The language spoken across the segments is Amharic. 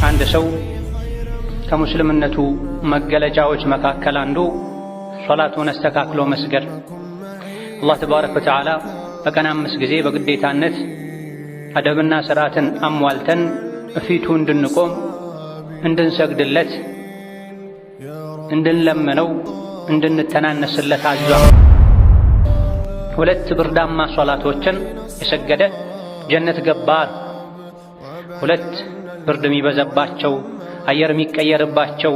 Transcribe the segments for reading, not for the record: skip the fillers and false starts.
አንድ ሰው ከሙስልምነቱ መገለጫዎች መካከል አንዱ ሶላቱን አስተካክሎ መስገድ። አላህ ተባረከ ወተዓላ በቀን 5 ጊዜ በግዴታነት አደብና ስርዓትን አሟልተን እፊቱ እንድንቆም እንድንሰግድለት እንድንለምነው እንድንተናነስለት አዟል። 2 ብርዳማ ሶላቶችን የሰገደ ጀነት ገባ። 2 ብርድ የሚበዛባቸው አየር የሚቀየርባቸው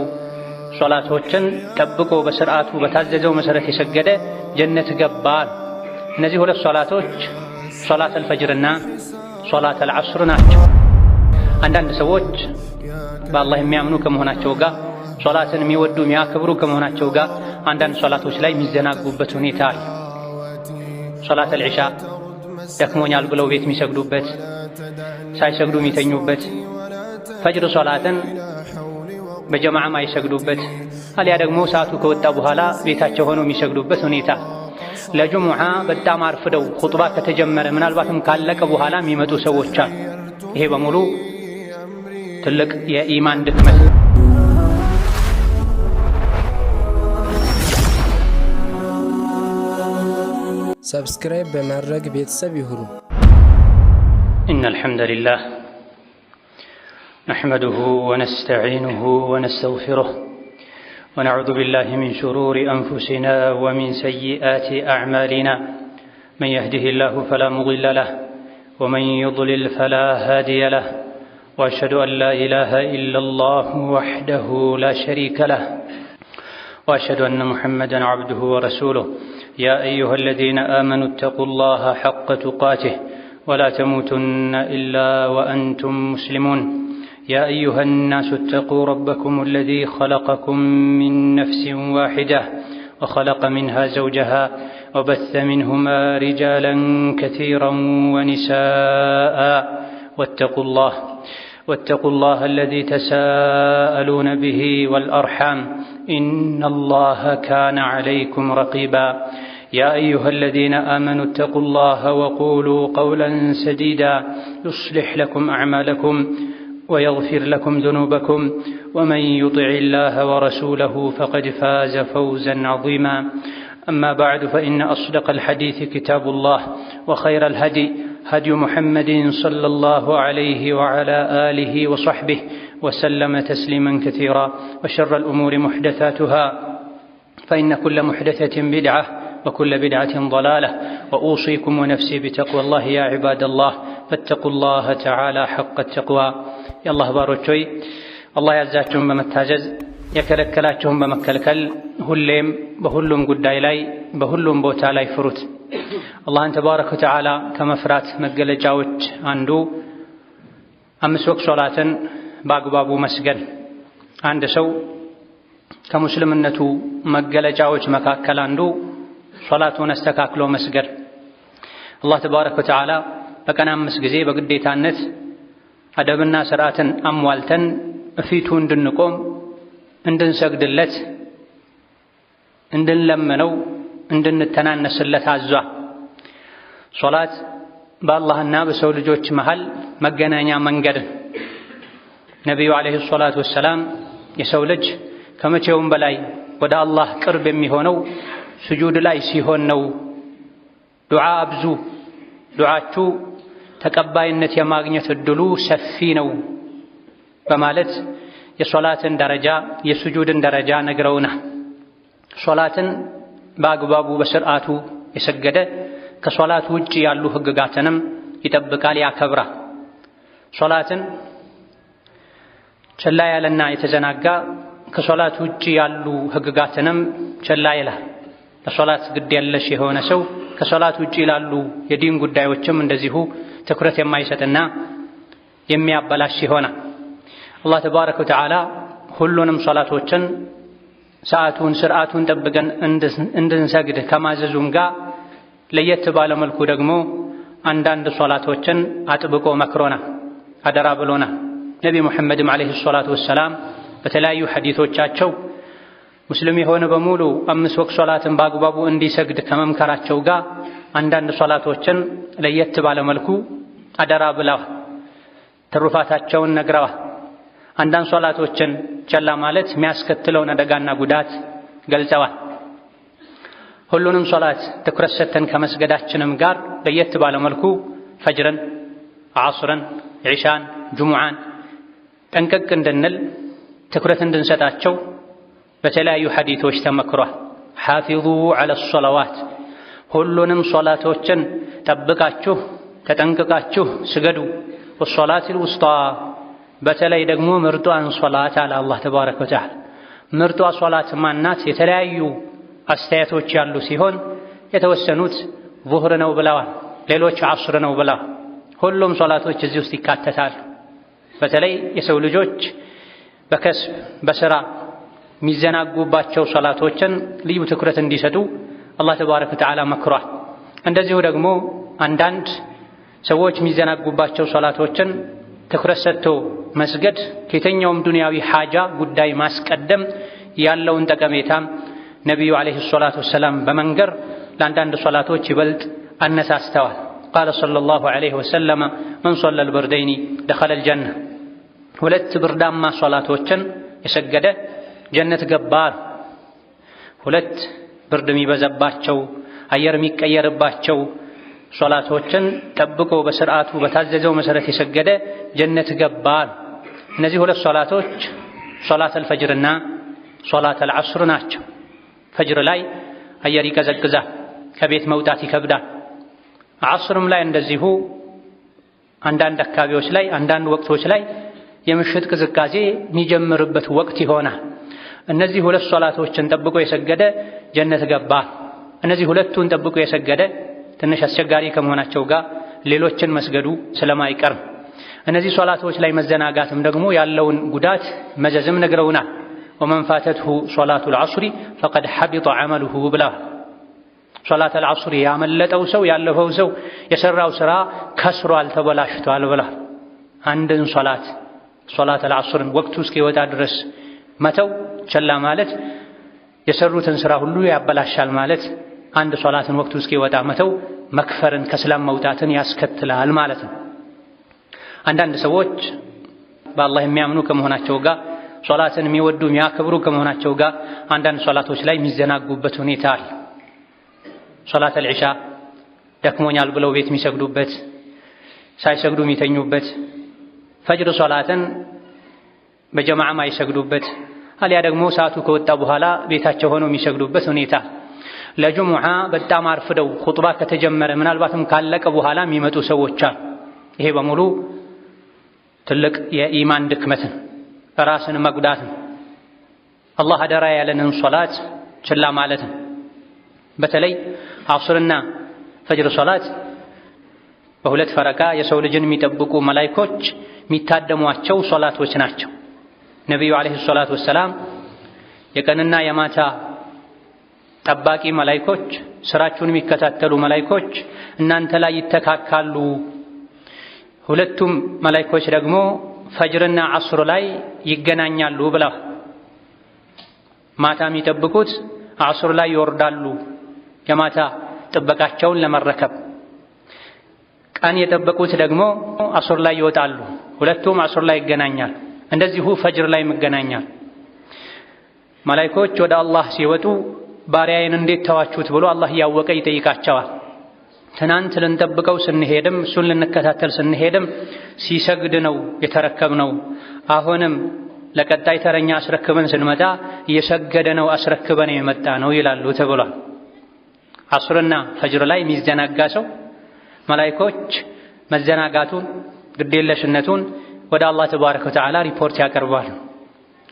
ሶላቶችን ጠብቆ በስርዓቱ በታዘዘው መሰረት የሰገደ ጀነት ገባ። እነዚህ 2 ሶላቶች ሶላት አልፈጅርና ሶላት አልዐስር ናቸው። አንዳንድ ሰዎች በአላህ የሚያምኑ ከመሆናቸው ጋር ሶላትን የሚወዱ የሚያከብሩ ከመሆናቸው ጋር አንዳንድ ሶላቶች ላይ የሚዘናጉበት ሁኔታ አለ። ሶላት አልዒሻ ደክሞኛል ብለው ቤት የሚሰግዱበት፣ ሳይሰግዱ የሚተኙበት፣ ፈጅር ሶላትን በጀማዓ ማይሰግዱበት፣ አሊያ ደግሞ ሰዓቱ ከወጣ በኋላ ቤታቸው ሆነው የሚሰግዱበት ሁኔታ፣ ለጁሙዓ በጣም አርፍደው ኹጥባ ከተጀመረ ምናልባትም ካለቀ በኋላ የሚመጡ ሰዎች አሉ። ይሄ በሙሉ ትልቅ የኢማን ድክመት። ሰብስክራይብ በማድረግ ቤተሰብ ይሁኑ። ኢነል ሐምደሊላህ ነሕመዱሁ ወነስተዒኑሁ ወነስተግፊሩህ ወነዑዙ ቢላሂ ሚን ሹሩሪ አንፉሲና ወሚን ሰይአቲ አዕማሊና መን የህዲሂላሁ ፈላ ሙዲለ ለህ ወመን ዩድሊል ፈላ ሃዲየ ለህ ወአሽሀዱ አን ላ ኢላሃ ኢለላሁ ወሕደሁ ላ ሸሪከ ለህ وأشهد أن محمدًا عبده ورسوله يا أيها الذين آمنوا اتقوا الله حق تقاته ولا تموتن إلا وأنتم مسلمون يا أيها الناس اتقوا ربكم الذي خلقكم من نفس واحدة وخلق منها زوجها وبث منهما رجالا كثيرا ونساء واتقوا الله الذي تساءلون به والأرحام إن الله كان عليكم رقيبا يا أيها الذين آمنوا اتقوا الله وقولوا قولا سديدا يصلح لكم أعمالكم ويغفر لكم ذنوبكم ومن يطع الله ورسوله فقد فاز فوزا عظيما أما بعد فإن أصدق الحديث كتاب الله وخير الهدي هدي محمد صلى الله عليه وعلى آله وصحبه وسلم تسليما كثيرا وشر الأمور محدثاتها فإن كل محدثة بدعة وكل بدعة ضلالة وأوصيكم ونفسي بتقوى الله يا عباد الله فاتقوا الله تعالى حق التقوى يا الله باروچوي الله ያዛችሁን በመታዘዝ የከለከላችሁን በመከልከል ሁሌም በሁሉም ጉዳይ ላይ በሁሉም ቦታ ላይ ፍሩት። አላህን ተባረከ ወተዓላ ከመፍራት መገለጫዎች አንዱ 5 ወቅት ሶላትን በአግባቡ መስገድ። አንድ ሰው ከሙስልምነቱ መገለጫዎች መካከል አንዱ ሶላቱን አስተካክሎ መስገድ። አላህ ተባረከ ወተዓላ በቀን 5 ጊዜ በግዴታነት አደብና ስርዓትን አሟልተን እፊቱ እንድንቆም እንድንሰግድለት እንድንለምነው እንድንተናነስለት አዟል። ሶላት በአላህና በሰው ልጆች መሃል መገናኛ መንገድ። ነቢዩ ዓለይሂ ሰላቱ ወሰላም የሰው ልጅ ከመቼውም በላይ ወደ አላህ ቅርብ የሚሆነው ስጁድ ላይ ሲሆን ነው። ዱዓ አብዙ፣ ዱዓችሁ ተቀባይነት የማግኘት እድሉ ሰፊ ነው በማለት የሶላትን ደረጃ የስጁድን ደረጃ ነግረውና ሶላትን በአግባቡ በስርዓቱ የሰገደ ከሶላት ውጪ ያሉ ህግጋትንም ይጠብቃል፣ ያከብራል። ሶላትን ቸላ ያለና የተዘናጋ ከሶላት ውጪ ያሉ ህግጋትንም ቸላ ይላል። ለሶላት ግድ የለሽ የሆነ ሰው ከሶላት ውጪ ያሉ የዲን ጉዳዮችም እንደዚሁ ትኩረት የማይሰጥና የሚያበላሽ ይሆናል። አላህ ተባረከ ወተዓላ ሁሉንም ሶላቶችን ሰዓቱን ስርዓቱን ጠብቀን እንድንሰግድ ከማዘዙም ጋር ለየት ባለ መልኩ ደግሞ አንዳንድ ሶላቶችን አጥብቆ መክሮና አደራ ብሎና ነቢ ሙሐመድም ዓለይሂ ሰላቱ ወሰላም በተለያዩ ሐዲሶቻቸው ሙስሊም የሆነ በሙሉ 5 ወቅት ሶላትን በአግባቡ እንዲሰግድ ከመምከራቸው ጋር አንዳንድ ሶላቶችን ለየት ባለ መልኩ አደራ ብለዋል፣ ትሩፋታቸውን ነግረዋል። አንዳንድ ሶላቶችን ቸላ ማለት የሚያስከትለውን አደጋና ጉዳት ገልጸዋል። ሁሉንም ሶላት ትኩረት ሰጥተን ከመስገዳችንም ጋር ለየት ባለ መልኩ ፈጅርን፣ ዐስርን፣ ዒሻን፣ ጁሙዓን ጠንቀቅ እንድንል ትኩረት እንድንሰጣቸው በተለያዩ ሐዲቶች ተመክሯል። ሓፊዙ ዐለ ሶላዋት፣ ሁሉንም ሶላቶችን ጠብቃችሁ ተጠንቅቃችሁ ስገዱ። ወሶላቲል ውስጣ፣ በተለይ ደግሞ ምርጧን ሶላት አለ አላህ ተባረከ ወተዓላ። ምርጧ ሶላት ማናት? የተለያዩ አስተያየቶች ያሉ ሲሆን የተወሰኑት ዙህር ነው ብለዋል፣ ሌሎች ዐስር ነው ብለዋል። ሁሉም ሶላቶች እዚህ ውስጥ ይካተታሉ። በተለይ የሰው ልጆች በከስብ በስራ የሚዘናጉባቸው ሶላቶችን ልዩ ትኩረት እንዲሰጡ አላህ ተባረከ ወተዓላ መክሯል። እንደዚሁ ደግሞ አንዳንድ ሰዎች የሚዘናጉባቸው ሶላቶችን ትኩረት ሰጥቶ መስገድ ከየትኛውም ዱንያዊ ሓጃ ጉዳይ ማስቀደም ያለውን ጠቀሜታም ነቢዩ ዓለይሂ ሰላቱ ወሰላም በመንገር ለአንዳንድ ሶላቶች ይበልጥ አነሳስተዋል። ቃለ ሰለላሁ ዐለይሂ ወሰለም መን ሶለል በርደይኒ ደኸለል ጀነ፣ ሁለት ብርዳማ ሶላቶችን የሰገደ ጀነት ገባ። ሁለት ብርድ የሚበዛባቸው አየር የሚቀየርባቸው ሶላቶችን ጠብቆ በስርዓቱ በታዘዘው መሰረት የሰገደ ጀነት ገባ። እነዚህ ሁለት ሶላቶች ሶላተል ፈጅርና ሶላተል ዐስር ናቸው። ፈጅር ላይ አየር ይቀዘቅዛል፣ ከቤት መውጣት ይከብዳል። ዐስርም ላይ እንደዚሁ አንዳንድ አካባቢዎች ላይ አንዳንድ ወቅቶች ላይ የምሽት ቅዝቃዜ የሚጀምርበት ወቅት ይሆናል። እነዚህ ሁለት ሶላቶችን ጠብቆ የሰገደ ጀነት ገባ። እነዚህ ሁለቱን ጠብቆ የሰገደ ትንሽ አስቸጋሪ ከመሆናቸው ጋር ሌሎችን መስገዱ ስለማይቀርም እነዚህ ሶላቶች ላይ መዘናጋትም ደግሞ ያለውን ጉዳት መዘዝም ነግረውናል። ወመን ፋተትሁ ሶላቱል ዐስሪ ፈቀድ ሐቢጠ ዐመሉሁ ብለዋል። ሶላተል ዐስሪ ያመለጠው ሰው ያለፈው ሰው የሰራው ስራ ከስሯል፣ ተበላሽቷል ብለዋል። አንድን ሶላተል ዐስርን ወቅቱ እስኪወጣ ድረስ መተው ቸላ ማለት የሰሩትን ስራ ሁሉ ያበላሻል ማለት፣ አንድ ሶላትን ወቅቱ እስኪወጣ መተው መክፈርን ከእስላም መውጣትን ያስከትላል ማለት ነው። አንዳንድ ሰዎች በአላህ የሚያምኑ ከመሆናቸው ጋር ሶላትን የሚወዱ የሚያከብሩ ከመሆናቸው ጋር አንዳንድ ሶላቶች ላይ የሚዘናጉበት ሁኔታ አለ። ሶላተል ዒሻ ደክሞኛል ብለው ቤት የሚሰግዱበት፣ ሳይሰግዱ የሚተኙበት፣ ፈጅር ሶላትን በጀማዓ ማይሰግዱበት፣ አሊያ ደግሞ ሰዓቱ ከወጣ በኋላ ቤታቸው ሆነው የሚሰግዱበት ሁኔታ፣ ለጁሙዓ በጣም አርፍደው ኹጥባ ከተጀመረ ምናልባትም ካለቀ በኋላ የሚመጡ ሰዎች አሉ። ይሄ በሙሉ ትልቅ የኢማን ድክመትን ራስን መጉዳትን አላህ አደራ ያለንን ሶላት ችላ ማለትን። በተለይ ዐስርና ፈጅር ሶላት በሁለት ፈረቃ የሰው ልጅን የሚጠብቁ መላኢኮች የሚታደሟቸው ሶላቶች ናቸው። ነቢዩ ዓለይሂ ሰላቱ ወሰላም የቀንና የማታ ጠባቂ መላኢኮች፣ ስራችሁን የሚከታተሉ መላኢኮች እናንተ ላይ ይተካካሉ። ሁለቱም መላኢኮች ደግሞ ፈጅርና ዐስር ላይ ይገናኛሉ ብላ ማታ የሚጠብቁት ዐስር ላይ ይወርዳሉ የማታ ጥበቃቸውን ለመረከብ። ቀን የጠበቁት ደግሞ ዐስር ላይ ይወጣሉ። ሁለቱም ዐስር ላይ ይገናኛሉ። እንደዚሁ ፈጅር ላይ ይገናኛሉ። መላኢኮች ወደ አላህ ሲወጡ ባሪያዬን እንዴት ተዋችሁት ብሎ አላህ እያወቀ ይጠይቃቸዋል። ትናንት ልንጠብቀው ስንሄድም እሱን ልንከታተል ስንሄድም ሲሰግድ ነው የተረከብነው። አሁንም ለቀጣይ ተረኛ አስረክበን ስንመጣ እየሰገደ ነው አስረክበን የመጣ ነው ይላሉ ተብሏል። ዐስርና ፈጅር ላይ የሚዘናጋ ሰው መላኢኮች መዘናጋቱን ግዴለሽነቱን ወደ አላህ ተባረከ ወተዓላ ሪፖርት ያቀርባሉ።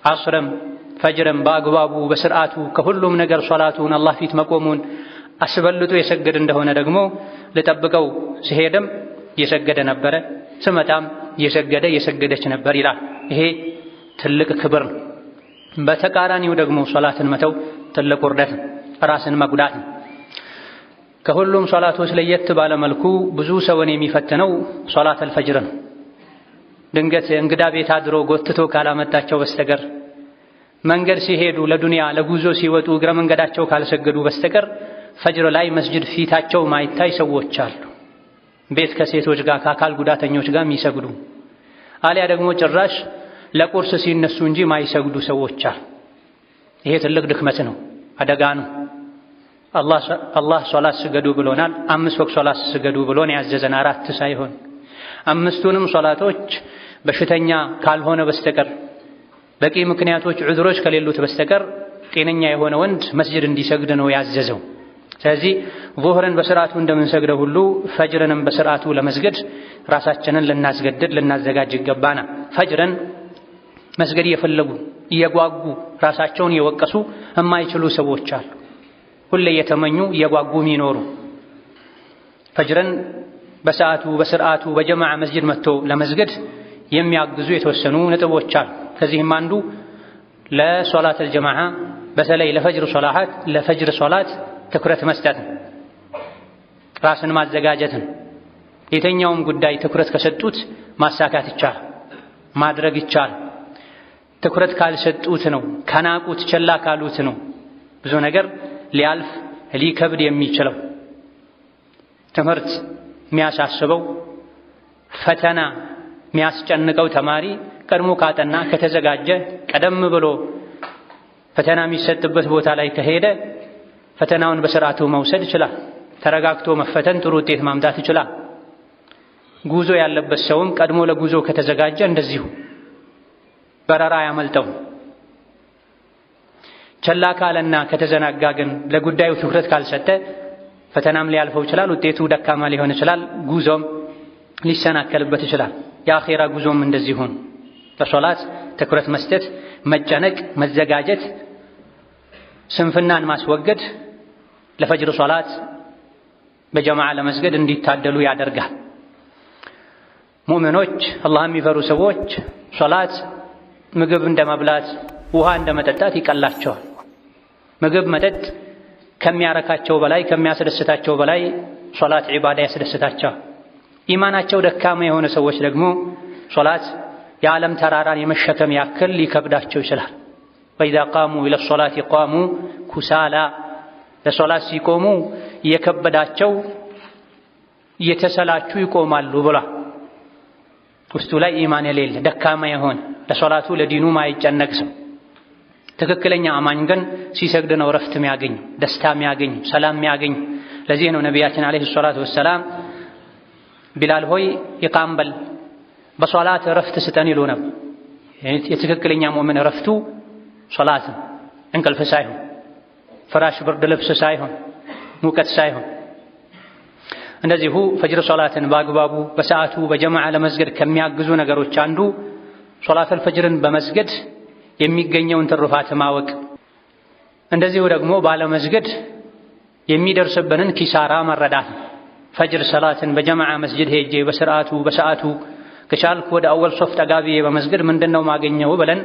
ዐስርም ፈጅርም በአግባቡ በስርዓቱ ከሁሉም ነገር ሶላቱን አላህ ፊት መቆሙን አስበልጦ የሰገደ እንደሆነ ደግሞ ልጠብቀው ሲሄድም እየሰገደ ነበረ፣ ስመጣም እየሰገደች ነበር ይላል። ይሄ ትልቅ ክብር ነው። በተቃራኒው ደግሞ ሶላትን መተው ትልቅ ውርደት፣ ራስን መጉዳት ነው። ከሁሉም ሶላቶች ለየት ባለ መልኩ ብዙ ሰውን የሚፈትነው ሶላተል ፈጅር ነው። ድንገት እንግዳ ቤት አድሮ ጎትቶ ካላመጣቸው በስተቀር መንገድ ሲሄዱ ለዱንያ ለጉዞ ሲወጡ እግረ መንገዳቸው ካልሰገዱ በስተቀር ፈጅር ላይ መስጅድ ፊታቸው ማይታይ ሰዎች አሉ። ቤት ከሴቶች ጋር ከአካል ጉዳተኞች ጋር የሚሰግዱ አሊያ ደግሞ ጭራሽ ለቁርስ ሲነሱ እንጂ ማይሰግዱ ሰዎች አሉ። ይሄ ትልቅ ድክመት ነው፣ አደጋ ነው። አላህ ሶላት ስገዱ ብሎናል። 5 ወቅት ሶላት ስገዱ ብሎን ያዘዘን 4 ሳይሆን 5ቱንም ሶላቶች በሽተኛ ካልሆነ በስተቀር በቂ ምክንያቶች ዑዝሮች ከሌሉት በስተቀር ጤነኛ የሆነ ወንድ መስጂድ እንዲሰግድ ነው ያዘዘው። ስለዚህ ዙህርን በስርዓቱ እንደምንሰግደው ሁሉ ፈጅርንም በስርዓቱ ለመስገድ ራሳችንን ልናስገድድ ልናዘጋጅ ይገባና ፈጅርን መስገድ እየፈለጉ እየጓጉ ራሳቸውን እየወቀሱ የማይችሉ ሰዎች አሉ። ሁሌ እየተመኙ እየጓጉ የሚኖሩ ፈጅርን በሰዓቱ በስርዓቱ በጀማዓ መስጂድ መጥቶ ለመስገድ የሚያግዙ የተወሰኑ ነጥቦች አሉ። ከዚህም አንዱ ለሶላት አልጀማዓ በተለይ ለፈጅር ሶላት ትኩረት መስጠት፣ ራስን ማዘጋጀትን። የተኛውም ጉዳይ ትኩረት ከሰጡት ማሳካት ይቻላል፣ ማድረግ ይቻላል። ትኩረት ካልሰጡት ነው፣ ከናቁት ቸላ ካሉት ነው ብዙ ነገር ሊያልፍ ሊከብድ የሚችለው። ትምህርት የሚያሳስበው ፈተና የሚያስጨንቀው ተማሪ ቀድሞ ካጠና ከተዘጋጀ ቀደም ብሎ ፈተና የሚሰጥበት ቦታ ላይ ከሄደ ፈተናውን በስርዓቱ መውሰድ ይችላል። ተረጋግቶ መፈተን ጥሩ ውጤት ማምጣት ይችላል። ጉዞ ያለበት ሰውም ቀድሞ ለጉዞ ከተዘጋጀ እንደዚሁ በረራ ያመልጠው። ቸላ ካለና ከተዘናጋ ግን ለጉዳዩ ትኩረት ካልሰጠ ፈተናም ሊያልፈው ይችላል፣ ውጤቱ ደካማ ሊሆን ይችላል፣ ጉዞም ሊሰናከልበት ይችላል። የአኼራ ጉዞም እንደዚሁ ለሶላት ትኩረት መስጠት፣ መጨነቅ፣ መዘጋጀት፣ ስንፍናን ማስወገድ ለፈጅር ሶላት በጀማዓ ለመስገድ እንዲታደሉ ያደርጋል። ሙእሚኖች አላህ የሚፈሩ ሰዎች ሶላት ምግብ እንደመብላት ውሃ እንደመጠጣት ይቀላቸዋል። ምግብ መጠጥ ከሚያረካቸው በላይ ከሚያስደስታቸው በላይ ሶላት ዒባዳ ያስደስታቸዋል። ኢማናቸው ደካማ የሆነ ሰዎች ደግሞ ሶላት የዓለም ተራራን የመሸከም ያክል ሊከብዳቸው ይችላል። ወኢዛ ቃሙ ኢለ ሶላት ቃሙ ኩሳላ፣ ለሶላት ሲቆሙ እየከበዳቸው እየተሰላቹ ይቆማሉ ብሏል። ውስጡ ላይ ኢማን የሌለ ደካማ የሆነ ለሶላቱ ለዲኑ ማይጨነቅ ሰው። ትክክለኛ አማኝ ግን ሲሰግድ ነው ረፍት የሚያገኝ፣ ደስታ የሚያገኝ፣ ሰላም የሚያገኝ። ለዚህ ነው ነቢያችን ዓለይሂ ሰላቱ ወሰላም ቢላል ሆይ ኢቃም በል በሶላት ረፍት ስጠን ይሉ ነበር። የትክክለኛ ሙእሚን ረፍቱ ሶላት፣ እንቅልፍ ሳይሆን፣ ፍራሽ ብርድ ልብስ ሳይሆን፣ ሙቀት ሳይሆን። እንደዚሁ ፈጅር ሶላትን በአግባቡ በሰዓቱ በጀማዓ ለመስገድ ከሚያግዙ ነገሮች አንዱ ሶላተል ፈጅርን በመስገድ የሚገኘውን ትሩፋት ማወቅ፣ እንደዚሁ ደግሞ ባለመስገድ የሚደርስብንን ኪሳራ መረዳት። ፈጅር ሰላትን በጀማዓ መስጂድ ሄጄ በሰዓቱ ከቻልኩ ወደ አወል ሶፍ ጠጋቢዬ በመስገድ ምንድነው ማገኘው ብለን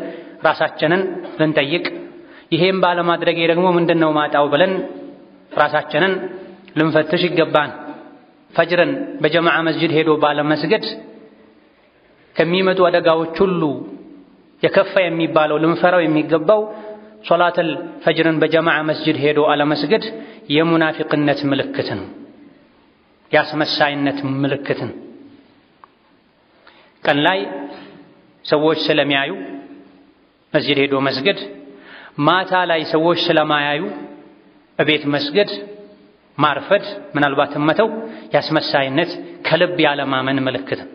ራሳችንን ልንጠይቅ፣ ይሄም ባለማድረጌ ደግሞ ምንድነው ማጣው ብለን ራሳችንን ልንፈትሽ ይገባን። ፈጅርን በጀማዓ መስጂድ ሄዶ ባለመስገድ ከሚመጡ አደጋዎች ሁሉ የከፋ የሚባለው ልንፈራው የሚገባው ሶላተል ፈጅርን በጀማዓ መስጂድ ሄዶ አለመስገድ የሙናፊቅነት ምልክት ነው፣ የአስመሳይነት ምልክት ነው። ቀን ላይ ሰዎች ስለሚያዩ መስጂድ ሄዶ መስገድ፣ ማታ ላይ ሰዎች ስለማያዩ እቤት መስገድ፣ ማርፈድ፣ ምናልባትም መተው የአስመሳይነት ከልብ ያለማመን ምልክት ነው።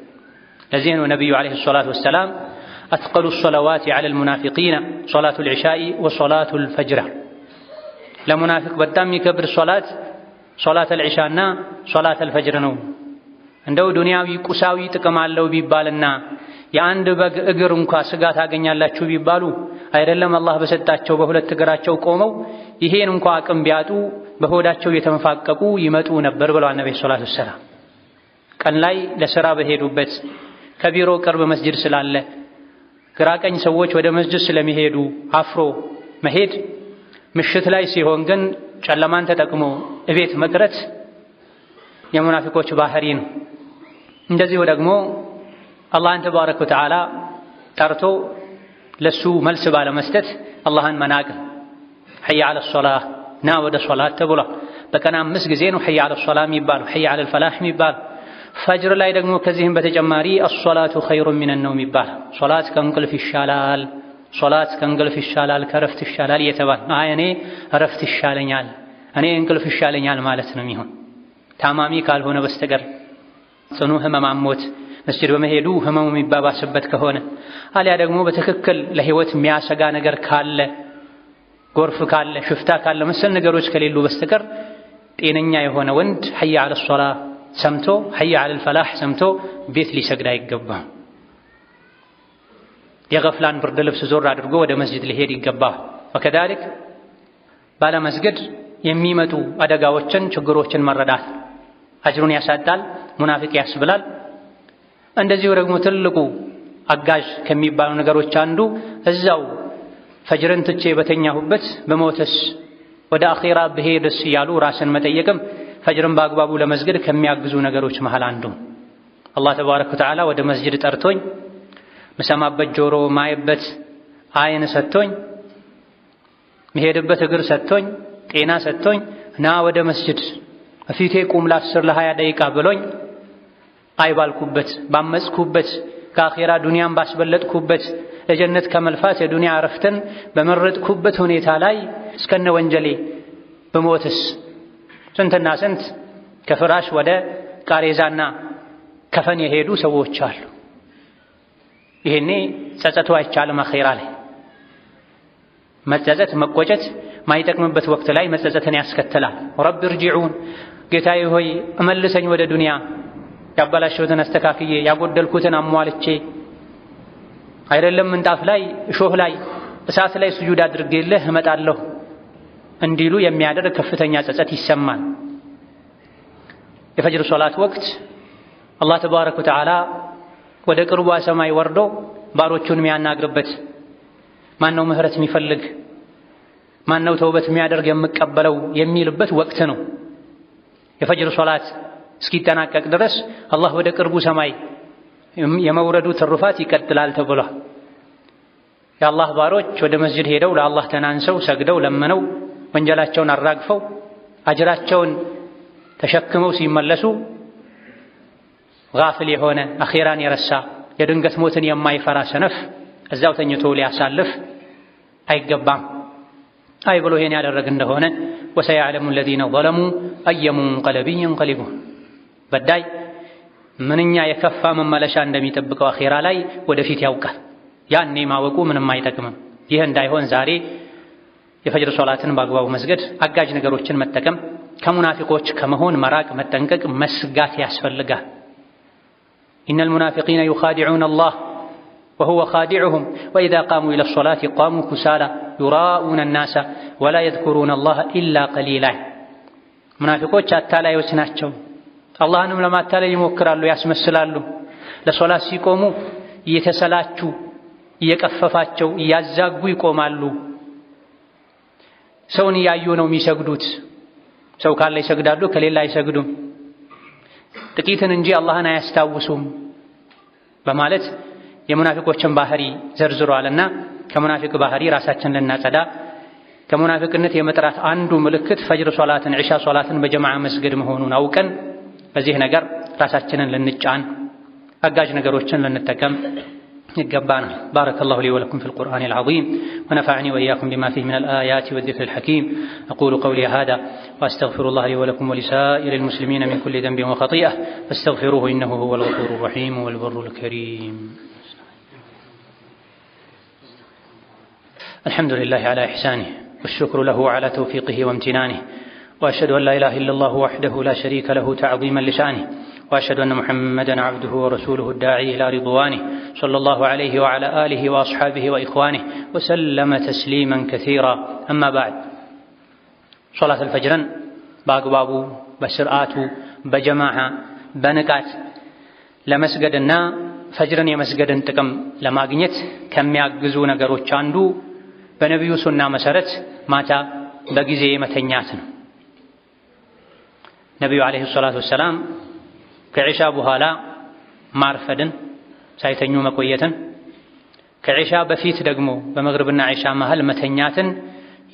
ለዚህ ነው ነቢዩ ዓለይሂ ሰላቱ ወሰላም አትቀሉ ሰለዋት ዐለል ሙናፊቂነ ሶላቱል ዒሻኢ ወሶላቱል ፈጅር፣ ለሙናፊቅ በጣም የሚከብድ ሶላተል ዒሻና ሶላተል ፈጅር ነው። እንደው ዱንያዊ ቁሳዊ ጥቅም አለው ቢባልና የአንድ በግ እግር እንኳ ስጋ ታገኛላችሁ ቢባሉ አይደለም አላህ በሰጣቸው በሁለት እግራቸው ቆመው ይሄን እንኳ አቅም ቢያጡ በሆዳቸው የተንፋቀቁ ይመጡ ነበር ብለዋል ነብዩ ሰለላሁ ዐለይሂ ወሰለም። ቀን ላይ ለሥራ በሄዱበት ከቢሮ ቅርብ መስጂድ ስላለ ግራቀኝ ሰዎች ወደ መስጂድ ስለሚሄዱ አፍሮ መሄድ፣ ምሽት ላይ ሲሆን ግን ጨለማን ተጠቅሞ እቤት መቅረት የሙናፊቆች ባህሪ ነው። እንደዚሁ ደግሞ አላህን ተባረከ ወተዓላ ጠርቶ ለሱ መልስ ባለመስጠት አላህን መናቅ። ሐይ ዐለ ሶላህ ና ወደ ሶላት ተብሏል። በቀን 5 ጊዜ ነው ሐይ ዐለ ሶላህ የሚባለው፣ ሐይ ዐለል ፈላህ የሚባለው። ፈጅር ላይ ደግሞ ከዚህም በተጨማሪ አሶላቱ ኸይሩን ሚነን ነውም ይባላል። ሶላት ከእንቅልፍ ይሻላል፣ ሶላት ከእንቅልፍ ይሻላል፣ ከእረፍት ይሻላል እየተባለ እኔ እረፍት ይሻለኛል፣ እኔ እንቅልፍ ይሻለኛል ማለት ነው የሚሆን ታማሚ ካልሆነ በስተቀር ጽኑ ህመም አሞት መስጂድ በመሄዱ ህመሙ የሚባባስበት ከሆነ አሊያ ደግሞ በትክክል ለህይወት የሚያሰጋ ነገር ካለ ጎርፍ ካለ ሽፍታ ካለ መሰል ነገሮች ከሌሉ በስተቀር ጤነኛ የሆነ ወንድ ሐይ ዐለ ሶላህ ሰምቶ ሐይ ዐለል ፈላህ ሰምቶ ቤት ሊሰግድ አይገባም። የገፍላን ብርድ ልብስ ዞር አድርጎ ወደ መስጂድ ሊሄድ ይገባል። ወከዛሊክ ባለመስገድ የሚመጡ አደጋዎችን ችግሮችን መረዳት አጅሩን ያሳጣል፣ ሙናፊቅ ያስብላል። እንደዚሁ ደግሞ ትልቁ አጋዥ ከሚባሉ ነገሮች አንዱ እዛው ፈጅርን ትቼ በተኛሁበት በሞተስ ወደ አኺራ ብሄድስ እያሉ ራስን መጠየቅም ፈጅርን በአግባቡ ለመስገድ ከሚያግዙ ነገሮች መሃል አንዱ። አላህ ተባረከ ወተዓላ ወደ መስጂድ ጠርቶኝ መሰማበት ጆሮ ማየበት አይን ሰጥቶኝ መሄድበት እግር ሰጥቶኝ ጤና ሰጥቶኝ ና ወደ መስጂድ በፊቴ ቁም ለ10 ለ20 ደቂቃ ብሎኝ አይባልኩበት ባመጽኩበት ከአኺራ ዱንያን ባስበለጥኩበት ለጀነት ከመልፋት የዱንያ አረፍተን በመረጥኩበት ሁኔታ ላይ እስከነ ወንጀሌ በሞትስ ስንትና ስንት ከፍራሽ ወደ ቃሬዛና ከፈን የሄዱ ሰዎች አሉ። ይሄኔ ጸጸቱ አይቻልም። አኺራ ላይ መጸጸት መቆጨት ማይጠቅምበት ወቅት ላይ መጸጸትን ያስከትላል። ረብ እርጂዑን ጌታዬ ሆይ እመልሰኝ ወደ ዱንያ ያበላሸሁትን አስተካክዬ ያጎደልኩትን አሟልቼ አይደለም ምንጣፍ ላይ እሾህ ላይ እሳት ላይ ስጁድ አድርጌልህ እመጣለሁ እንዲሉ የሚያደርግ ከፍተኛ ጸጸት ይሰማል። የፈጅር ሶላት ወቅት አላህ ተባረከ ወተዓላ ወደ ቅርቧ ሰማይ ወርዶ ባሮቹን የሚያናግርበት ማነው ምህረት የሚፈልግ ማነው ተውበት የሚያደርግ የምቀበለው የሚልበት ወቅት ነው። የፈጅር ሶላት እስኪጠናቀቅ ድረስ አላህ ወደ ቅርቡ ሰማይ የመውረዱ ትሩፋት ይቀጥላል ተብሏል። የአላህ ባሮች ወደ መስጂድ ሄደው ለአላህ ተናንሰው ሰግደው ለመነው ወንጀላቸውን አራግፈው አጅራቸውን ተሸክመው ሲመለሱ ጋፍል የሆነ አኺራን የረሳ የድንገት ሞትን የማይፈራ ሰነፍ እዛው ተኝቶ ሊያሳልፍ አይገባም። አይ ብሎ ይሄን ያደረግ እንደሆነ ወሰያዕለሙ الذين ظلموا أي منقلب ينقلبون በዳይ ምንኛ የከፋ መመለሻ እንደሚጠብቀው አኺራ ላይ ወደፊት ያውቃል። ያኔ ማወቁ ምንም አይጠቅምም። ይህ እንዳይሆን ዛሬ የፈጅር ሶላትን በአግባቡ መስገድ፣ አጋዥ ነገሮችን መጠቀም፣ ከሙናፊቆች ከመሆን መራቅ፣ መጠንቀቅ፣ መስጋት ያስፈልጋል። ኢነል ሙናፊቂነ ዩኻዲዑነ አላህ ወሁወ ኻዲዑሁም ወኢዛ ቃሙ ኢለ ሶላቲ ቃሙ ኩሳላ ዩራኡነ ናሳ ወላ የዝኩሩነ አላህ ኢላ ቀሊላ። ሙናፊቆች አታላዮች ናቸው። አላህንም ለማታለል ይሞክራሉ፣ ያስመስላሉ። ለሶላት ሲቆሙ እየተሰላቹ እየቀፈፋቸው እያዛጉ ይቆማሉ። ሰውን እያዩ ነው የሚሰግዱት። ሰው ካለ ይሰግዳሉ፣ ከሌላ አይሰግዱም። ጥቂትን እንጂ አላህን አያስታውሱም በማለት የሙናፊቆችን ባህሪ ዘርዝሯልና ከሙናፊቅ ባህሪ ራሳችንን ልናጸዳ ከሙናፊቅነት የመጥራት አንዱ ምልክት ፈጅር ሶላትን ዒሻ ሶላትን በጀማዓ መስገድ መሆኑን አውቀን በዚህ ነገር ራሳችንን ልንጫን አጋዥ ነገሮችን ልንጠቀም يقبانا بارك الله لي ولكم في القرآن العظيم ونفعني وإياكم بما فيه من الآيات والذكر الحكيم أقول قولي هذا وأستغفر الله لي ولكم ولسائر المسلمين من كل ذنب وخطيئة فاستغفروه إنه هو الغفور الرحيم والبر الكريم. الحمد لله على إحسانه والشكر له على توفيقه وامتنانه وأشهد أن لا إله إلا الله وحده لا شريك له تعظيما لشأنه وأشهد أن محمدًا عبده ورسوله الداعي إلى رضوانه صلى الله عليه وعلى آله وأصحابه وإخوانه وسلم تسليما كثيرا. أما بعد صلاة الفجر بأقبابه بسرعاته بجماعة بنكات لمسجدنا فجرا يمسجد تكم لما قنيت كم يعجزون قروت شاندو بنبي سنة مسرت ماتا بقزي متنياتنا نبي عليه الصلاة والسلام ከዒሻ በኋላ ማርፈድን ሳይተኙ መቆየትን ከዒሻ በፊት ደግሞ በመግሪብና ዒሻ መሃል መተኛትን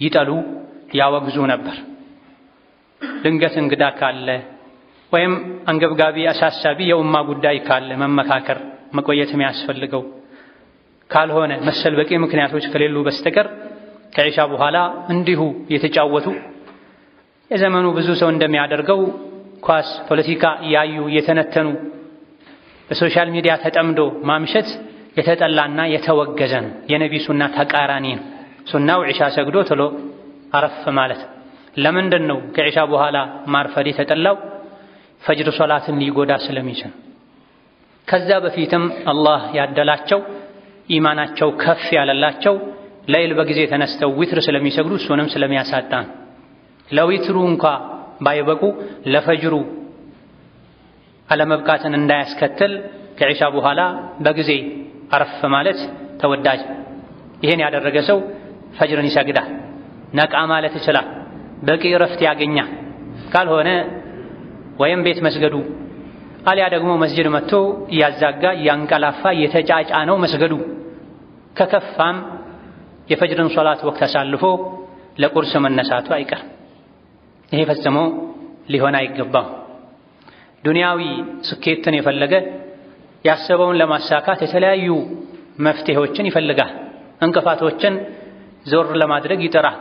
ይጠሉ ያወግዙ ነበር። ድንገት እንግዳ ካለ ወይም አንገብጋቢ አሳሳቢ የኡማ ጉዳይ ካለ መመካከር መቆየት የሚያስፈልገው ካልሆነ መሰል በቂ ምክንያቶች ከሌሉ በስተቀር ከኢሻ በኋላ እንዲሁ የተጫወቱ የዘመኑ ብዙ ሰው እንደሚያደርገው ኳስ፣ ፖለቲካ እያዩ እየተነተኑ በሶሻል ሚዲያ ተጠምዶ ማምሸት የተጠላና የተወገዘ ነው። የነቢ ሱና ተቃራኒ ነው። ሱናው ኢሻ ሰግዶ ቶሎ አረፍ ማለት። ለምንድን ነው ከኢሻ በኋላ ማርፈድ የተጠላው? ፈጅር ሶላትን ሊጎዳ ስለሚችል። ከዛ በፊትም አላህ ያደላቸው ኢማናቸው ከፍ ያለላቸው ለይል በጊዜ ተነስተው ዊትር ስለሚሰግዱ እሱንም ስለሚያሳጣን ለዊትሩ እንኳ ባይበቁ ለፈጅሩ አለመብቃትን እንዳያስከትል ከኢሻ በኋላ በጊዜ አረፍ ማለት ተወዳጅ። ይሄን ያደረገ ሰው ፈጅርን ይሰግዳል፣ ነቃ ማለት ይችላል፣ በቂ ረፍት ያገኛል። ካልሆነ ወይም ቤት መስገዱ አሊያ ደግሞ መስጂድ መጥቶ እያዛጋ እያንቀላፋ እየተጫጫነው መስገዱ ከከፋም የፈጅርን ሶላት ወቅት አሳልፎ ለቁርስ መነሳቱ አይቀርም። ይሄ ፈጽሞ ሊሆን አይገባም። ዱንያዊ ስኬትን የፈለገ ያሰበውን ለማሳካት የተለያዩ መፍትሄዎችን ይፈልጋል። እንቅፋቶችን ዞር ለማድረግ ይጥራል።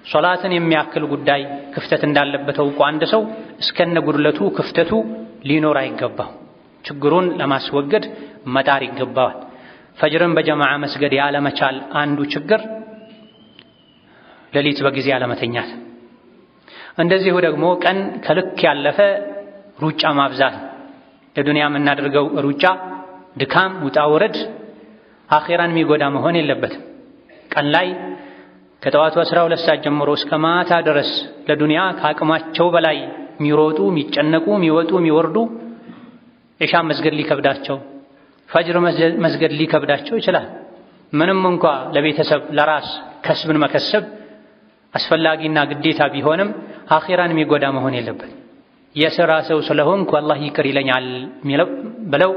ሶላትን የሚያክል ጉዳይ ክፍተት እንዳለበት አውቆ አንድ ሰው እስከነ ጉድለቱ ክፍተቱ ሊኖር አይገባም። ችግሩን ለማስወገድ መጣር ይገባዋል። ፈጅርን በጀማዓ መስገድ ያለመቻል አንዱ ችግር ሌሊት በጊዜ ያለመተኛት፣ እንደዚሁ ደግሞ ቀን ከልክ ያለፈ ሩጫ ማብዛት። ለዱንያ የምናደርገው ሩጫ ድካም፣ ውጣ ውረድ አኺራን የሚጎዳ መሆን የለበትም። ቀን ላይ ከጠዋቱ 12 ሰዓት ጀምሮ እስከ ማታ ድረስ ለዱንያ ከአቅማቸው በላይ የሚሮጡ የሚጨነቁ የሚወጡ የሚወርዱ ኢሻ መስገድ ሊከብዳቸው፣ ፈጅር መስገድ ሊከብዳቸው ይችላል። ምንም እንኳ ለቤተሰብ ለራስ ከስብን መከሰብ አስፈላጊና ግዴታ ቢሆንም አኺራን የሚጎዳ መሆን የለበት። የሥራ ሰው ስለሆንኩ አላህ ይቅር ይለኛል ብለው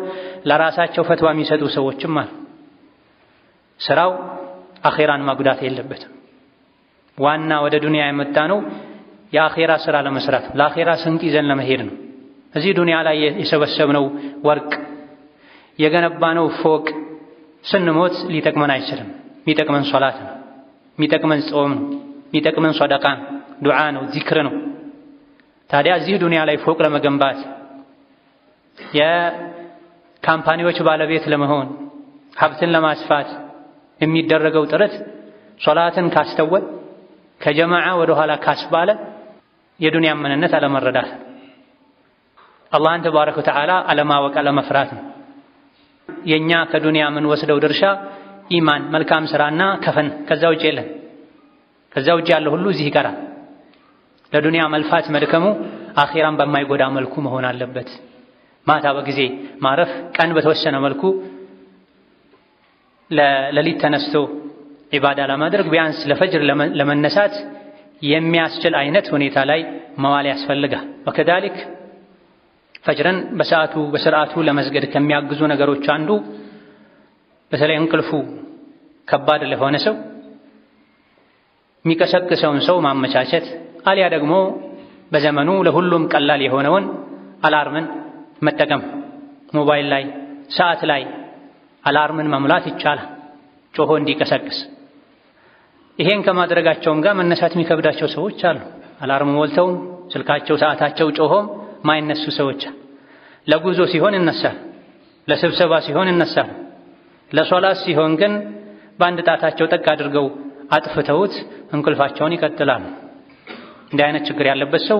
ለራሳቸው ፈትዋ የሚሰጡ ሰዎችም አሉ። ስራው አኺራን ማጉዳት የለበትም። ዋና ወደ ዱንያ የመጣ ነው የአኺራ ስራ ለመስራት ለአኺራ ስንቅ ይዘን ለመሄድ ነው። እዚህ ዱንያ ላይ የሰበሰብነው ወርቅ የገነባነው ፎቅ ስንሞት ሊጠቅመን አይችልም። የሚጠቅመን ሶላት ነው፣ የሚጠቅመን ጾም ነው፣ የሚጠቅመን ሰደቃ ነው፣ ዱዓ ነው፣ ዚክር ነው። ታዲያ እዚህ ዱንያ ላይ ፎቅ ለመገንባት የካምፓኒዎች ባለቤት ለመሆን ሀብትን ለማስፋት የሚደረገው ጥረት ሶላትን ካስተወል ከጀማዓ ወደ ኋላ ካስባለ የዱንያን ምንነት አለመረዳት፣ አላህን ተባረከ ወተዓላ አለማወቅ አለመፍራት ነው። የኛ ከዱንያ ምን ወስደው ድርሻ ኢማን፣ መልካም ስራና ከፈን፣ ከዛ ውጭ የለም። ከዛ ውጭ ያለው ሁሉ እዚህ ይቀራል። ለዱንያ መልፋት መድከሙ አኺራን በማይጎዳ መልኩ መሆን አለበት። ማታ በጊዜ ማረፍ፣ ቀን በተወሰነ መልኩ ለሌሊት ተነስቶ ዒባዳ ለማድረግ ቢያንስ ለፈጅር ለመነሳት የሚያስችል አይነት ሁኔታ ላይ መዋል ያስፈልጋል። ወከዛሊክ ፈጅርን በሰዓቱ በስርዓቱ ለመስገድ ከሚያግዙ ነገሮች አንዱ በተለይ እንቅልፉ ከባድ ለሆነ ሰው የሚቀሰቅሰውን ሰው ማመቻቸት፣ አሊያ ደግሞ በዘመኑ ለሁሉም ቀላል የሆነውን አላርምን መጠቀም። ሞባይል ላይ ሰዓት ላይ አላርምን መሙላት ይቻላል፣ ጮሆ እንዲቀሰቅስ። ይሄን ከማድረጋቸውም ጋር መነሳት የሚከብዳቸው ሰዎች አሉ። አላርም ሞልተውም ስልካቸው ሰዓታቸው ጮሆም ማይነሱ ሰዎች። ለጉዞ ሲሆን ይነሳል፣ ለስብሰባ ሲሆን ይነሳል። ለሶላት ሲሆን ግን በአንድ ጣታቸው ጠቅ አድርገው አጥፍተውት እንቅልፋቸውን ይቀጥላሉ። እንዲህ አይነት ችግር ያለበት ሰው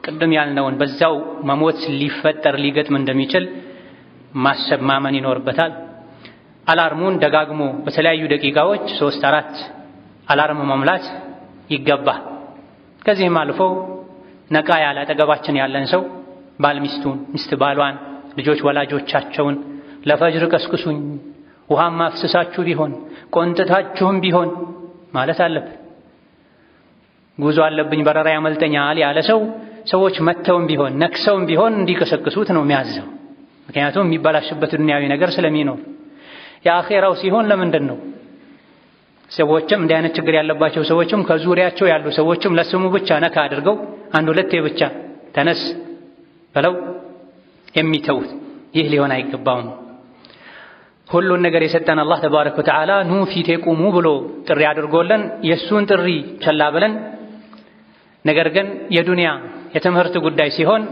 ቅድም ያልነውን በዛው መሞት ሊፈጠር ሊገጥም እንደሚችል ማሰብ ማመን ይኖርበታል። አላርሙን ደጋግሞ በተለያዩ ደቂቃዎች 3-4 አላርም መሙላት ይገባል። ከዚህም አልፎ ነቃ ያለ አጠገባችን ያለን ሰው ባል ሚስቱን፣ ሚስት ባሏን፣ ልጆች ወላጆቻቸውን ለፈጅር ቀስቅሱኝ፣ ውሃም ማፍሰሳችሁ ቢሆን ቆንጥታችሁም ቢሆን ማለት አለብን። ጉዞ አለብኝ በረራ ያመልጠኛል ያለ ሰው ሰዎች መተውም ቢሆን ነክሰውም ቢሆን እንዲቀሰቅሱት ነው የሚያዘው። ምክንያቱም የሚበላሽበት ዱንያዊ ነገር ስለሚኖር። የአኼራው ሲሆን ለምንድን ነው ሰዎችም እንዲህ አይነት ችግር ያለባቸው ሰዎችም ከዙሪያቸው ያሉ ሰዎችም ለስሙ ብቻ ነካ አድርገው አንድ ሁለቴ ብቻ ተነስ ብለው የሚተውት። ይህ ሊሆን አይገባውም። ሁሉን ነገር የሰጠን አላህ ተባረከ ወተዓላ ኑ ፊቴ ቁሙ ብሎ ጥሪ አድርጎልን የሱን ጥሪ ቸላ ብለን ነገር ግን የዱንያ የትምህርት ጉዳይ ሲሆን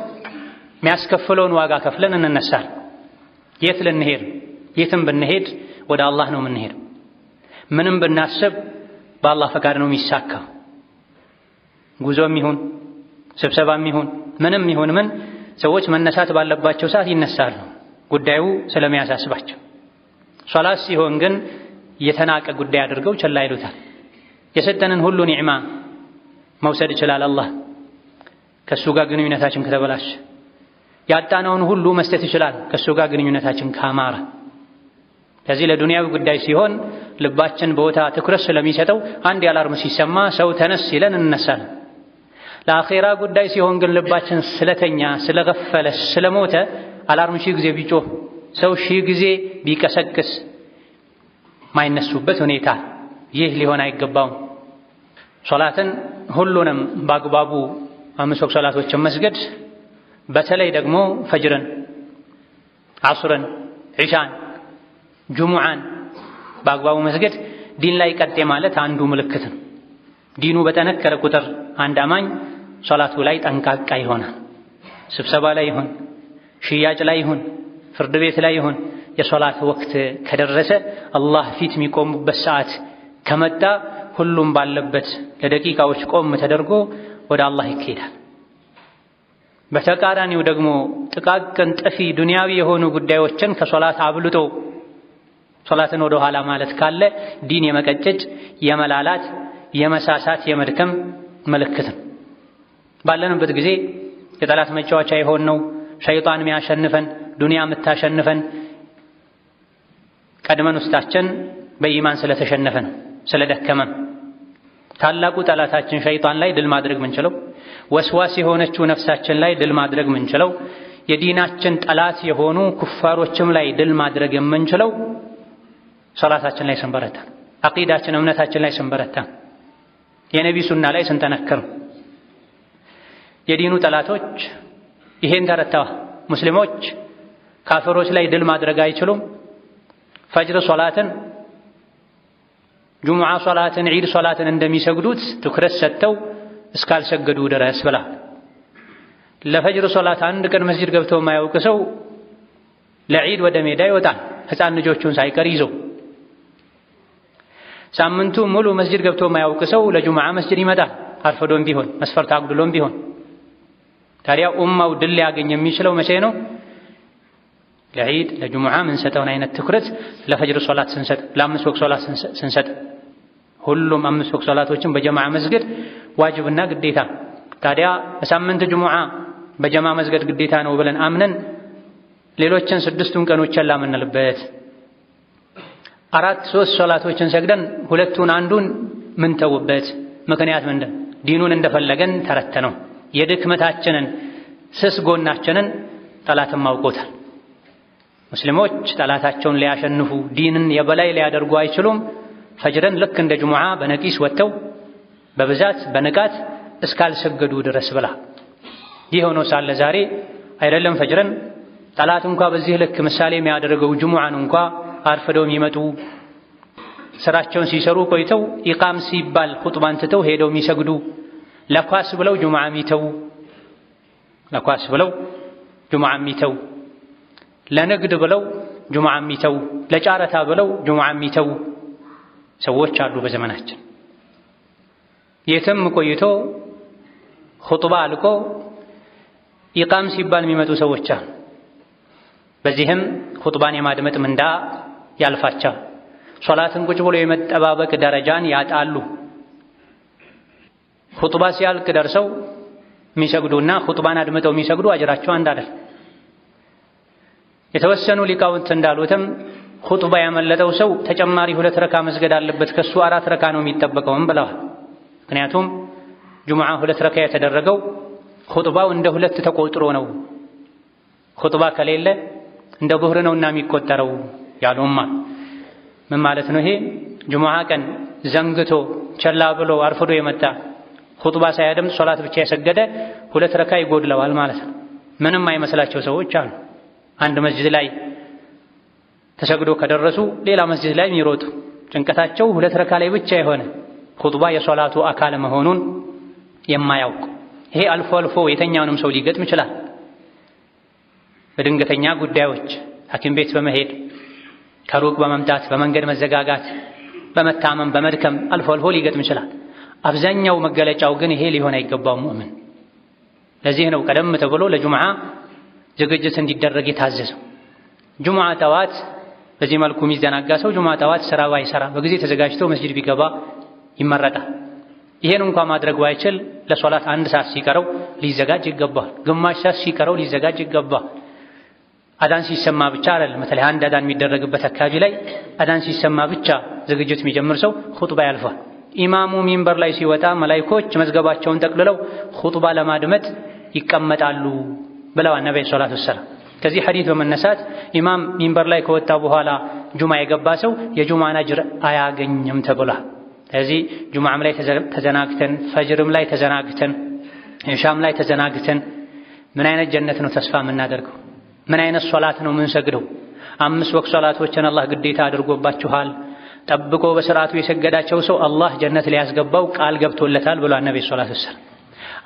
የሚያስከፍለውን ዋጋ ከፍለን እንነሳል። የት ልንሄድ? የትም ብንሄድ ወደ አላህ ነው የምንሄደው። ምንም ብናስብ በአላህ ፈቃድ ነው የሚሳካው። ጉዞም ይሁን ስብሰባም ይሁን ምንም ይሁን ምን ሰዎች መነሳት ባለባቸው ሰዓት ይነሳሉ፣ ጉዳዩ ስለሚያሳስባቸው። ሶላት ሲሆን ግን የተናቀ ጉዳይ አድርገው ቸላ ይሉታል። የሰጠንን ሁሉ ኒዕማ መውሰድ ይችላል አላህ ከሱ ጋር ግንኙነታችን ከተበላሸ። ያጣነውን ሁሉ መስጠት ይችላል ከሱ ጋር ግንኙነታችን ካማረ። ከዚህ ለዱንያዊ ጉዳይ ሲሆን ልባችን ቦታ ትኩረት ስለሚሰጠው አንድ የአላርም ሲሰማ ሰው ተነስ ሲለን እንነሳለን። ለአኼራ ጉዳይ ሲሆን ግን ልባችን ስለተኛ ስለገፈለ ስለሞተ አላርም ሺህ ጊዜ ቢጮህ ሰው ሺህ ጊዜ ቢቀሰቅስ ማይነሱበት ሁኔታ። ይህ ሊሆን አይገባውም። ሶላትን ሁሉንም በአግባቡ 5 ወቅት ሶላቶችን መስገድ፣ በተለይ ደግሞ ፈጅርን፣ ዐስርን፣ ዒሻን፣ ጁሙዓን በአግባቡ መስገድ ዲን ላይ ቀጤ ማለት አንዱ ምልክት ነው። ዲኑ በጠነከረ ቁጥር አንድ አማኝ ሶላቱ ላይ ጠንቃቃ ይሆናል። ስብሰባ ላይ ይሁን፣ ሽያጭ ላይ ይሁን፣ ፍርድ ቤት ላይ ይሁን የሶላት ወቅት ከደረሰ አላህ ፊት የሚቆሙበት ሰዓት ከመጣ ሁሉም ባለበት ለደቂቃዎች ቆም ተደርጎ ወደ አላህ ይኬዳል። በተቃራኒው ደግሞ ጥቃቅን ጠፊ ዱንያዊ የሆኑ ጉዳዮችን ከሶላት አብልጦ ሶላትን ወደ ኋላ ማለት ካለ ዲን የመቀጨጭ የመላላት የመሳሳት የመድከም ምልክት ነው። ባለንበት ጊዜ የጠላት መጫወቻ የሆነው ሸይጣን የሚያሸንፈን ዱንያ የምታሸንፈን ቀድመን ውስጣችን በኢማን ስለተሸነፈ ነው፣ ስለደከመ። ታላቁ ጠላታችን ሸይጣን ላይ ድል ማድረግ ምንችለው፣ ወስዋስ የሆነችው ነፍሳችን ላይ ድል ማድረግ ምንችለው፣ የዲናችን ጠላት የሆኑ ኩፋሮችም ላይ ድል ማድረግ የምንችለው ሶላታችን ላይ ስንበረታ፣ አቂዳችን እምነታችን ላይ ስንበረታ፣ የነቢ ሱና ላይ ስንጠነክር። የዲኑ ጠላቶች ይሄን ተረተዋል። ሙስሊሞች ካፊሮች ላይ ድል ማድረግ አይችሉም። ፈጅር ሶላትን፣ ጁሙዓ ሶላትን፣ ዒድ ሶላትን እንደሚሰግዱት ትኩረት ሰጥተው እስካልሰገዱ ድረስ ብላ። ለፈጅር ሶላት አንድ ቀን መስጂድ ገብቶ የማያውቅ ሰው ለዒድ ወደ ሜዳ ይወጣል፣ ሕፃን ልጆቹን ሳይቀር ይዞ። ሳምንቱ ሙሉ መስጂድ ገብቶ የማያውቅ ሰው ለጁሙዓ መስጂድ ይመጣል፣ አርፍዶም ቢሆን መስፈርት አጉድሎም ቢሆን። ታዲያ ኡማው ድል ሊያገኝ የሚችለው መቼ ነው? ለዒድ ለጁሙዓ ምንሰጠውን አይነት ትኩረት ለፈጅር ሶላት ስንሰጥ፣ ለአምስት ወቅት ሶላት ስንሰጥ። ሁሉም 5 ወቅት ሶላቶችን በጀማዓ መስገድ ዋጅብና ግዴታ። ታዲያ በሳምንት ጁሙዓ በጀማዓ መስገድ ግዴታ ነው ብለን አምነን ሌሎችን 6ቱን ቀኖች ቸላ የምንልበት፣ 4-3 ሶላቶችን ሰግደን 2ቱን አንዱን ምንተውበት ምክንያት ምንድን? ዲኑን እንደፈለገን ተረተነው። የድክመታችንን ስስ ጎናችንን ጠላትም አውቆታል። ሙስሊሞች ጠላታቸውን ሊያሸንፉ ዲንን የበላይ ሊያደርጉ አይችሉም ፈጅርን ልክ እንደ ጁሙዓ በነቂስ ወጥተው በብዛት በንቃት እስካልሰገዱ ድረስ ብላ። ይህ ሆኖ ሳለ ዛሬ አይደለም ፈጅርን ጠላት እንኳ በዚህ ልክ ምሳሌ የሚያደርገው ጁሙዓን እንኳ አርፍደው የሚመጡ ስራቸውን ሲሰሩ ቆይተው ኢቃም ሲባል ኹጥባን ትተው ሄደው የሚሰግዱ፣ ለኳስ ብለው ጁሙዓ የሚተው፣ ለኳስ ብለው ጁሙዓ የሚተው፣ ለንግድ ብለው ጁሙዓ የሚተው፣ ለጫረታ ብለው ጁሙዓ የሚተው ሰዎች አሉ በዘመናችን። የትም ቆይቶ ኹጥባ አልቆ ኢቃም ሲባል የሚመጡ ሰዎች አሉ። በዚህም ኹጥባን የማድመጥ ምንዳ ያልፋቸው፣ ሶላትን ቁጭ ብሎ የመጠባበቅ ደረጃን ያጣሉ። ኹጥባ ሲያልቅ ደርሰው የሚሰግዱና ኹጥባን አድምጠው የሚሰግዱ አጅራቸው አንድ አይደል። የተወሰኑ ሊቃውንት እንዳሉትም ኹጥባ ያመለጠው ሰው ተጨማሪ 2 ረካ መስገድ አለበት፣ ከሱ 4 ረካ ነው የሚጠበቀውም ብለዋል። ምክንያቱም ጁሙዓ 2 ረካ የተደረገው ኹጥባው እንደ 2 ተቆጥሮ ነው። ኹጥባ ከሌለ እንደ ዙህር ነውና የሚቆጠረው ያሉማ። ምን ማለት ነው ይሄ? ጁሙዓ ቀን ዘንግቶ ቸላ ብሎ አርፍዶ የመጣ ኹጥባ ሳያደምጥ ሶላት ብቻ የሰገደ 2 ረካ ይጎድለዋል ማለት ነው። ምንም አይመስላቸው ሰዎች አሉ። አንድ መስጂድ ላይ ተሰግዶ ከደረሱ ሌላ መስጂድ ላይ የሚሮጡ ጭንቀታቸው 2 ረካ ላይ ብቻ የሆነ ኹጥባ የሶላቱ አካል መሆኑን የማያውቁ። ይሄ አልፎ አልፎ የተኛውንም ሰው ሊገጥም ይችላል። በድንገተኛ ጉዳዮች ሐኪም ቤት በመሄድ ከሩቅ በመምጣት በመንገድ መዘጋጋት በመታመም በመድከም አልፎ አልፎ ሊገጥም ይችላል። አብዛኛው መገለጫው ግን ይሄ ሊሆን አይገባውም ሙእምን። ለዚህ ነው ቀደም ተብሎ ለጁምዓ ዝግጅት እንዲደረግ የታዘዘው። ጁምዓ ጠዋት በዚህ መልኩ የሚዘናጋ ሰው ጁምዓ ጠዋት ስራ ባይሰራ በጊዜ ተዘጋጅቶ መስጂድ ቢገባ ይመረጣል። ይሄን እንኳን ማድረግ ባይችል ለሶላት 1 ሰዓት ሲቀረው ሊዘጋጅ ይገባል። ግማሽ ሰዓት ሲቀረው ሊዘጋጅ ይገባል። አዳን ሲሰማ ብቻ አይደለም። በተለይ አንድ አዳን የሚደረግበት አካባቢ ላይ አዳን ሲሰማ ብቻ ዝግጅት የሚጀምር ሰው ኹጥባ ያልፋል። ኢማሙ ሚንበር ላይ ሲወጣ መላእክቶች መዝገባቸውን ጠቅልለው ኹጥባ ለማድመጥ ይቀመጣሉ ብለዋል ነብዩ ሰለላሁ ዐለይሂ ወሰለም። ከዚህ ሐዲስ በመነሳት ኢማም ሚንበር ላይ ከወጣ በኋላ ጁምዓ የገባ ሰው የጁምዓን አጅር አያገኝም ተብሏል። ስለዚህ ጁምዓም ላይ ተዘናግተን ፈጅርም ላይ ተዘናግተን ኢሻም ላይ ተዘናግተን ምን አይነት ጀነት ነው ተስፋ የምናደርገው? ምን አይነት ሶላት ነው የምንሰግደው? 5 ወቅት ሶላቶችን አላህ ግዴታ አድርጎባችኋል። ጠብቆ በስርዓቱ የሰገዳቸው ሰው አላህ ጀነት ሊያስገባው ቃል ገብቶለታል ብሏል ነብዩ ሰለላሁ ዐለይሂ ወሰለም።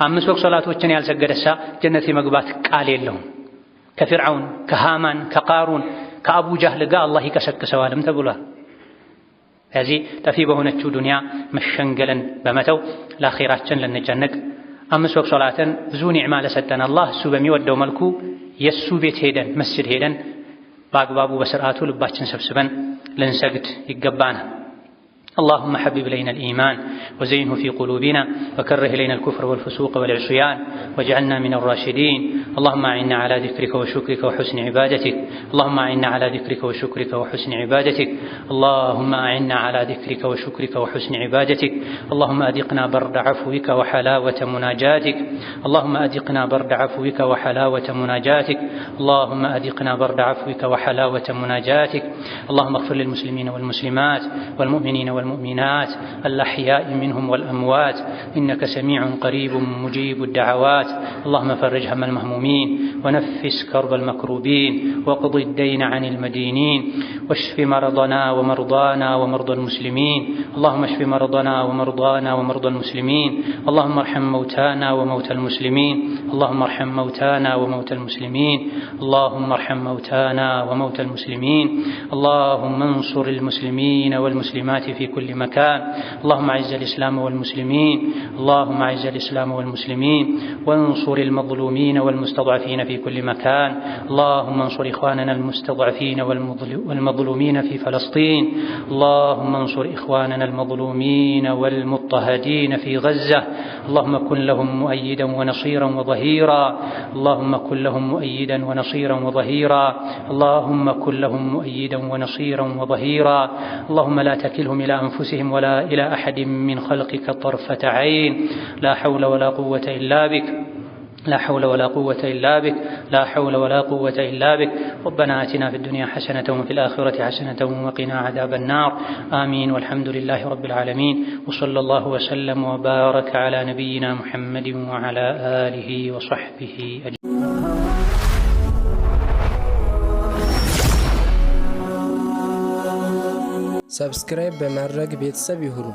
5 ወቅት ሶላቶችን ያልሰገደሳ ጀነት የመግባት ቃል የለውም። ከፊርዓውን ከሃማን ከቃሩን ከአቡ ጃህል ጋር አላህ ይቀሰቅሰዋልም ተብሏል። ስለዚህ ጠፊ በሆነችው ዱንያ መሸንገልን በመተው ለአኺራችን ልንጨነቅ 5 ወቅት ሶላትን ብዙ ኒዕማ ለሰጠን አላህ እሱ በሚወደው መልኩ የሱ ቤት ሄደን መስጂድ ሄደን በአግባቡ በስርዓቱ ልባችን ሰብስበን ልንሰግድ ይገባናል። اللهم حبب إلينا الإيمان وزينه في قلوبنا وكره إلينا الكفر والفسوق والعصيان واجعلنا من الراشدين. اللهم أعنا على ذكرك وشكرك وحسن عبادتك. اللهم أعنا على ذكرك وشكرك وحسن عبادتك. اللهم أعنا على ذكرك وشكرك وحسن عبادتك. اللهم أذقنا برد عفوك وحلاوة مناجاتك. اللهم أذقنا برد عفوك وحلاوة مناجاتك. اللهم أذقنا برد عفوك وحلاوة مناجاتك. اللهم اغفر للمسلمين والمسلمات والمؤمنين والمؤمنات الأحياء منهم والأموات إنك سميع قريب مجيب الدعوات. اللهم فرج هم المهمومين ونفس كرب المكروبين وقض الدين عن المدينين واشف مرضنا ومرضانا ومرضى المسلمين. اللهم اشف مرضنا ومرضانا ومرضى المسلمين. اللهم ارحم موتانا وموتى المسلمين. اللهم ارحم موتانا وموتى المسلمين. اللهم ارحم موتانا وموتى المسلمين. اللهم انصر المسلمين والمسلمات في كل مكان. اللهم اعز الإسلام والمسلمين. اللهم اعز الإسلام والمسلمين وانصر المظلومين والمستضعفين في كل مكان. اللهم انصر إخواننا المستضعفين والمظلومين في فلسطين. اللهم انصر إخواننا المظلومين والمضطهدين في غزة. اللهم كن لهم مؤيدا ونصيرا وظهيرا. اللهم كن لهم مؤيدا ونصيرا وظهيرا. اللهم كن لهم مؤيدا ونصيرا وظهيرا. اللهم لا تكلهم إلى أنفسهم ولا إلى أحد من خلقك طرفة عين. لا حول ولا قوة إلا بك. لا حول ولا قوة إلا بك. لا حول ولا قوة إلا بك. ربنا آتنا في الدنيا حسنة وفي الآخرة حسنة وقنا عذاب النار. آمين والحمد لله رب العالمين. وصلى الله وسلم وبارك على نبينا محمد وعلى آله وصحبه أجمعين. ሰብስክራይብ በማድረግ ቤተሰብ ይሁኑ።